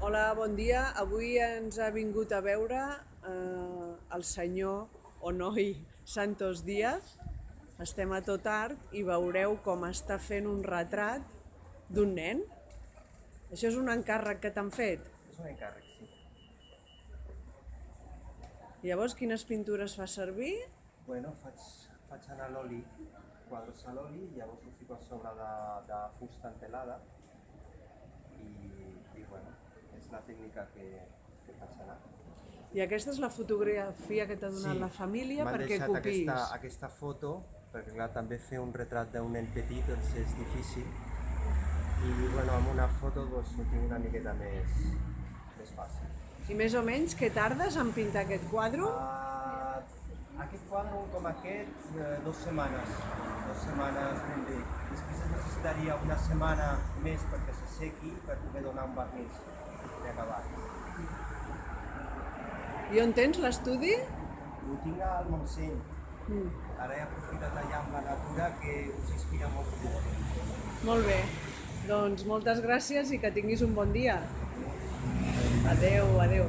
Hola, bon dia. Avui ens ha vingut a veure el senyor o noi Santos Díaz. Estem a tot art i veureu com està fent un retrat d'un nen. Això és un encàrrec que t'han fet. És un encàrrec, sí. Llavors, quines pintures fa servir? Bueno, faig anar l'oli, quadros a l'oli, llavors ho fico a sobre de fusta entelada i bueno, és la tècnica que faig anar. I aquesta és la fotografia que t'ha donat la família m'han perquè deixat copiïs. aquesta foto, perquè clar, també fer un retrat d'un nen petit doncs és difícil i bueno, amb una foto doncs, ho tinc una miqueta més fàcil. I més o menys, què tardes en pintar aquest quadre? Aquest quadre com aquest, 2 setmanes. 2 setmanes ben bé. Després necessitaria una setmana més perquè se sequi per poder donar un vernís d'acabat. I on tens l'estudi? Ho tinc al Montseny. Ara he aprofitat allà amb la natura que us inspira molt. Molt bé. Doncs moltes gràcies i que tinguis un bon dia. Adeu, adeu.